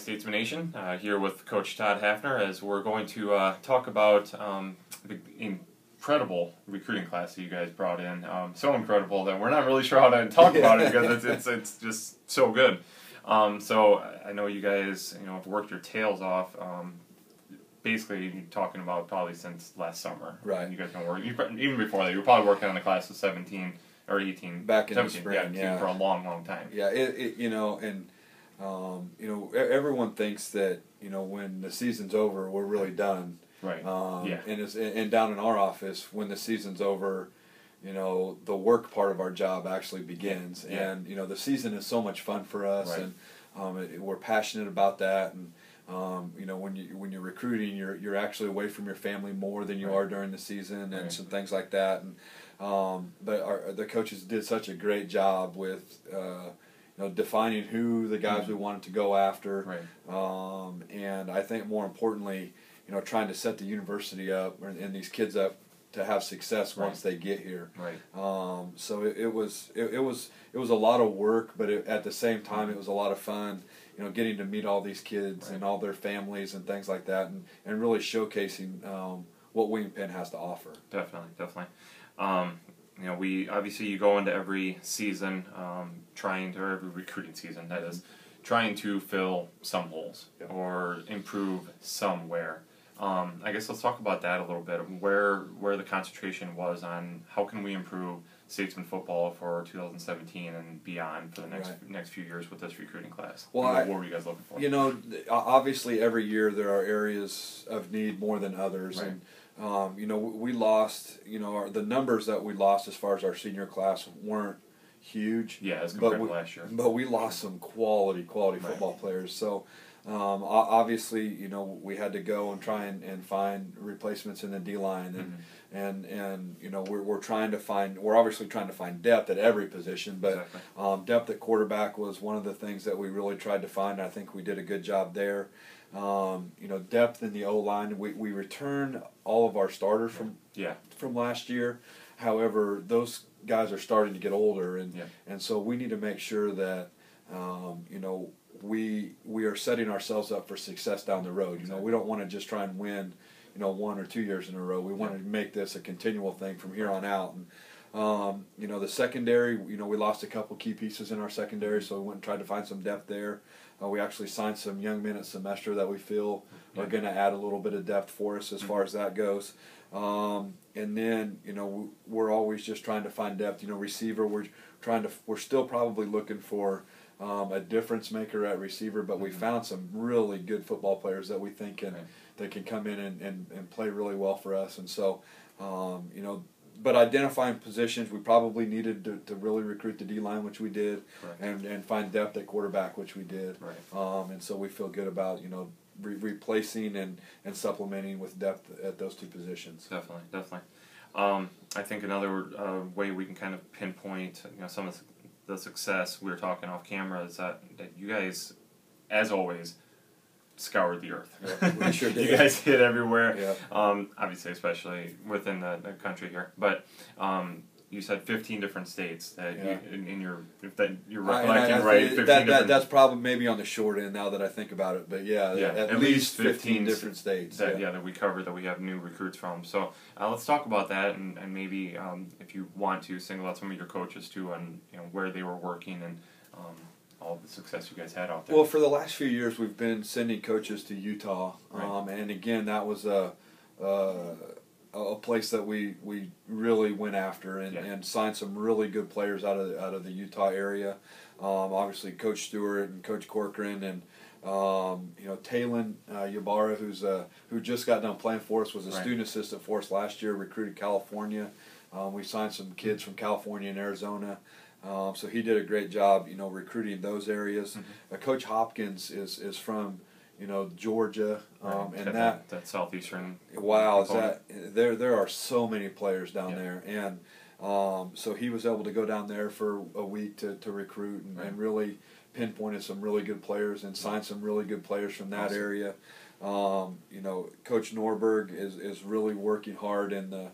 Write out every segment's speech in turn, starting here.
Statesman Nation, here with Coach Todd Hafner, as we're going to talk about the incredible recruiting class that you guys brought in. So incredible that we're not really sure how to talk about it because it's just so good. So I know you guys have worked your tails off. Basically, you're talking about probably since last summer. Right. You guys been working even before that. You were probably working on the class of 17 or 18. Back in 17, the spring, yeah. For a long time. Yeah, everyone thinks that when the season's over, we're really done. Right. And down in our office, when the season's over, the work part of our job actually begins. Yeah. And the season is so much fun for us, right. And we're passionate about that. And when you're recruiting, you're actually away from your family more than you right. are during the season, and right. some things like that. And but the coaches did such a great job with defining who the guys we wanted to go after, right. And I think more importantly, trying to set the university up and these kids up to have success right. once they get here. Right. So it was a lot of work, but at the same time it was a lot of fun. Getting to meet all these kids right. and all their families and things like that, and really showcasing what William Penn has to offer. Definitely. We obviously you go into every season or every recruiting season that is, trying to fill some holes yep. or improve somewhere. I guess let's talk about that a little bit. Where the concentration was on how can we improve Statesman football for 2017 and beyond for the next few years with this recruiting class. Well, what were you guys looking for? Obviously every year there are areas of need more than others, right. and we lost. The numbers that we lost as far as our senior class weren't huge. Yeah, as compared to last year. But we lost some quality right. football players. So. Obviously, we had to go and try and find replacements in the D line, and we're obviously trying to find depth at every position, but exactly. Depth at quarterback was one of the things that we really tried to find. I think we did a good job there. Depth in the O line. We returned all of our starters from last year. However, those guys are starting to get older, and so we need to make sure that we are setting ourselves up for success down the road. We don't want to just try and win, 1 or 2 years in a row. We want to make this a continual thing from here on out. And the secondary, we lost a couple key pieces in our secondary, so we went and tried to find some depth there. We actually signed some young men at semester that we feel are going to add a little bit of depth for us as far as that goes. And then we're always just trying to find depth. Receiver, we're still probably looking for a difference maker at receiver, but we found some really good football players that we think can come in and play really well for us. And so, but identifying positions, we probably needed to really recruit the D-line, which we did, and find depth at quarterback, which we did. Right. And so we feel good about, replacing and supplementing with depth at those two positions. Definitely. I think another way we can kind of pinpoint, some of the success we were talking off camera is that you guys, as always, scoured the earth. Yeah, we sure did. You guys hit everywhere. Yeah. Obviously, especially within the country here. But you said 15 different states that you're recollecting right. 15 that's probably maybe on the short end now that I think about it. But at least 15 different states that we covered, that we have new recruits from. So let's talk about that, and maybe if you want to single out some of your coaches too, and where they were working and all the success you guys had out there. Well, for the last few years, we've been sending coaches to Utah, and again, that was a place that we really went after and signed some really good players out of the Utah area. Obviously, Coach Stewart and Coach Corcoran and Talon Ybarra, who just got done playing for us, was a student assistant for us last year. Recruited California. We signed some kids from California and Arizona. So he did a great job, recruiting those areas. Coach Hopkins is from Georgia, and that southeastern. Wow, there are so many players down there, and so he was able to go down there for a week to recruit and really pinpointed some really good players and signed some really good players from that area. You know, Coach Norberg is really working hard in the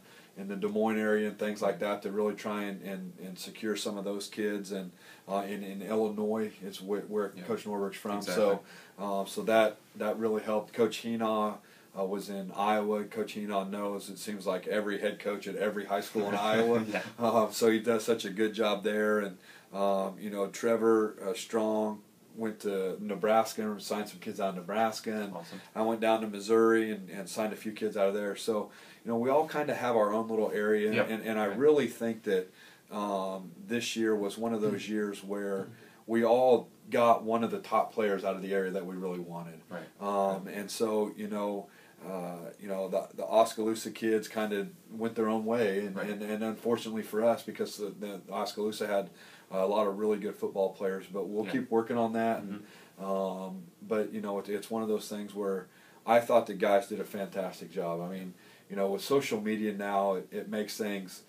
Des Moines area and things like that to really try and secure some of those kids. And in Illinois is where Coach Norberg's from. Exactly. So that really helped. Coach Heenaw was in Iowa. Coach Heenaw knows, it seems like, every head coach at every high school in Iowa. So he does such a good job there. And you know, Trevor Strong went to Nebraska and signed some kids out of Nebraska, and Awesome. I went down to Missouri and signed a few kids out of there. So, you know, we all kind of have our own little area, and I really think that this year was one of those years where we all got one of the top players out of the area that we really wanted. And so, you know, the Oskaloosa kids kind of went their own way, and unfortunately for us, because the Oskaloosa had a lot of really good football players, but we'll keep working on that. And, but you know, it's one of those things where I thought the guys did a fantastic job. I mean, you know, with social media now, it makes things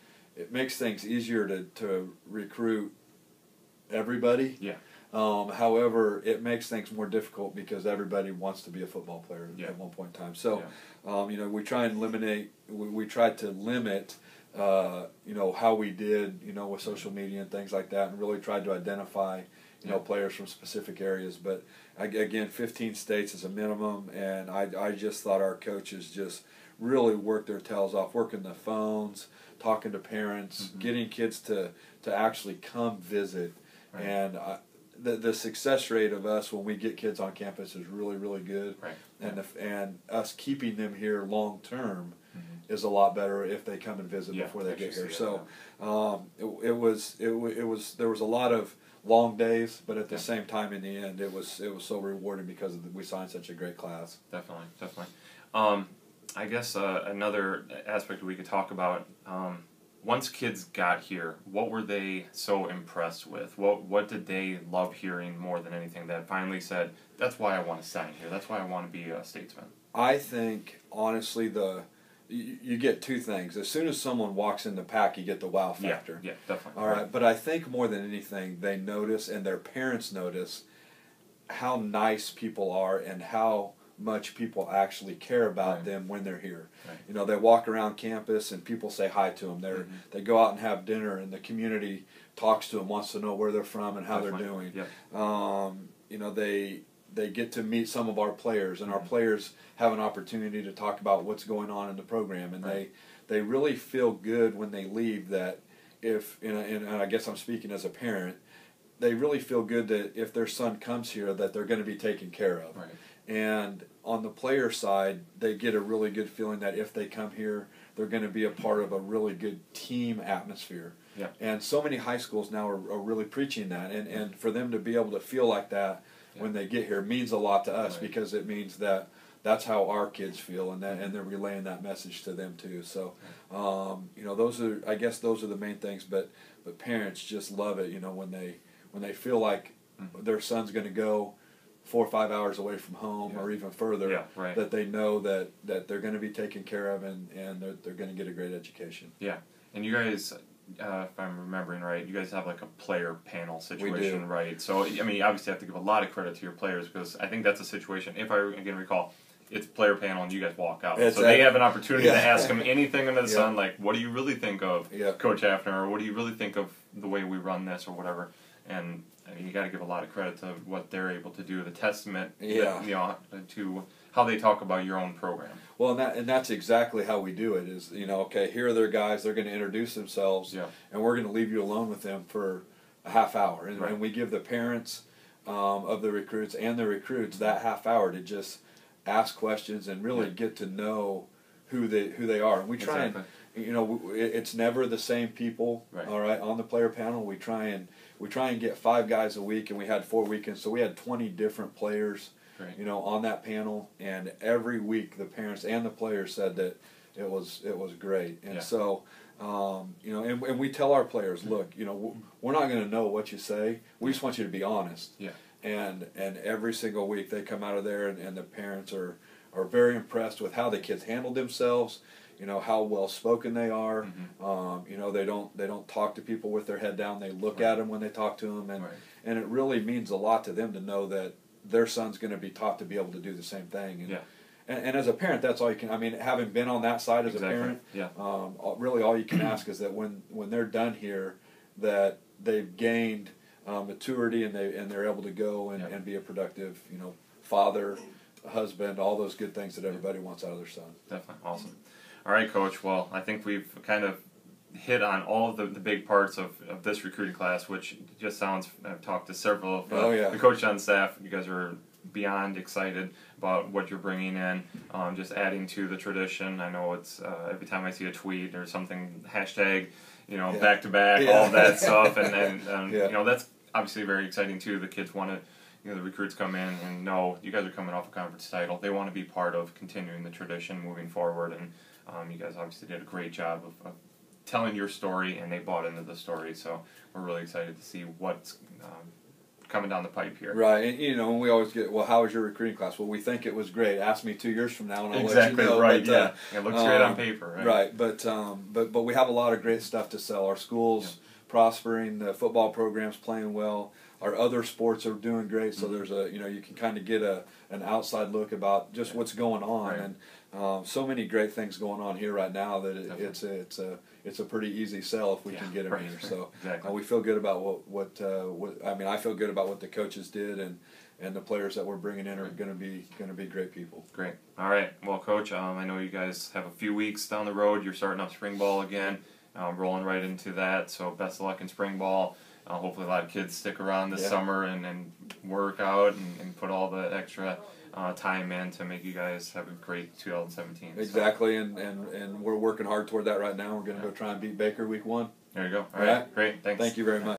easier to recruit everybody. However, it makes things more difficult because everybody wants to be a football player at one point in time. So, you know, we tried to limit, you know, how we did, you know, with social media and things like that, and really tried to identify, you know, players from specific areas. But again, 15 states is a minimum, and I just thought our coaches just really worked their tails off, working the phones, talking to parents, getting kids to actually come visit. And the success rate of us when we get kids on campus is really, really good. And us keeping them here long term is a lot better if they come and visit before they get here. So there was a lot of long days, but at the same time, in the end, it was so rewarding because we signed such a great class. Definitely. I guess another aspect we could talk about. Once kids got here, what were they so impressed with? What did they love hearing more than anything that finally said, that's why I want to sign here, that's why I want to be a statesman? I think, honestly, you get two things. As soon as someone walks in the pack, you get the wow factor. Yeah, definitely. All right, but I think more than anything, they notice, and their parents notice, how nice people are and how much people actually care about them when they're here. You know, they walk around campus and people say hi to them. They go out and have dinner, and the community talks to them, wants to know where they're from and how they're doing. You know, they get to meet some of our players, and our players have an opportunity to talk about what's going on in the program, and they really feel good when they leave that and I guess I'm speaking as a parent, they really feel good that if their son comes here that they're going to be taken care of. And on the player side, they get a really good feeling that if they come here, they're going to be a part of a really good team atmosphere. And so many high schools now are really preaching that. And for them to be able to feel like that when they get here means a lot to us, because it means that that's how our kids feel, and they're relaying that message to them too. So, you know, I guess those are the main things. But parents just love it, you know, when they feel like their son's going to go 4 or 5 hours away from home or even further, that they know that they're going to be taken care of, and they're going to get a great education. And you guys, if I'm remembering right, you guys have like a player panel situation, right? So, I mean, you obviously have to give a lot of credit to your players, because I think that's a situation, if I again recall, it's player panel and you guys walk out. So they have an opportunity to ask them anything under the sun, like, what do you really think of Coach Hafner, or what do you really think of the way we run this, or whatever. And I mean, you got to give a lot of credit to what they're able to do, the testament, you know, to how they talk about your own program. Well, and that's exactly how we do it. Is, you know, okay, here are their guys. They're going to introduce themselves, and we're going to leave you alone with them for a half hour, and we give the parents of the recruits and the recruits that half hour to just ask questions and really get to know who they are. And we try and, you know, it's never the same people. All right, on the player panel, we try and get 5 guys a week, and we had 4 weekends, so we had 20 different players, you know, on that panel, and every week the parents and the players said that it was great. And so, you know, and we tell our players, look, you know, we're not going to know what you say. We just want you to be honest. And every single week they come out of there, and the parents are very impressed with how the kids handled themselves. You know, how well spoken they are. You know, they don't talk to people with their head down. They look at them when they talk to them, and it really means a lot to them to know that their son's going to be taught to be able to do the same thing. and as a parent, that's all you can. I mean, having been on that side as Exactly. a parent, Yeah. Really all you can ask is that when they're done here, that they've gained maturity and they're able to go and be a productive, father, husband, all those good things that everybody wants out of their son. Definitely. Awesome. All right, Coach. Well, I think we've kind of hit on all of the big parts of this recruiting class, which just sounds, I've talked to several of the coaches on staff. You guys are beyond excited about what you're bringing in, just adding to the tradition. I know it's every time I see a tweet or something, hashtag, back to back, all of that stuff, and that's obviously very exciting too. The kids want to, the recruits come in and know you guys are coming off a conference title. They want to be part of continuing the tradition moving forward, and you guys obviously did a great job of telling your story, and they bought into the story. So we're really excited to see what's coming down the pipe here. Right, and we always get, well, how was your recruiting class? Well, we think it was great. Ask me 2 years from now, and I'll exactly let you know. Right. But, it looks great on paper. Right. Right, but we have a lot of great stuff to sell. Our school's prospering. The football program's playing well. Our other sports are doing great. So there's you can kind of get an outside look about just what's going on, Right. and so many great things going on here right now that it's a pretty easy sell if we can get them here. So exactly. we feel good about what I mean. I feel good about what the coaches did, and the players that we're bringing in are going to be great people. Great. All right. Well, Coach, I know you guys have a few weeks down the road. You're starting up spring ball again, rolling right into that. So best of luck in spring ball. Hopefully a lot of kids stick around this summer and work out and put all the extra time in to make you guys have a great 2017. Exactly, and we're working hard toward that right now. We're going to go try and beat Baker week 1. There you go. All right. Great. Thanks. Thank you very much.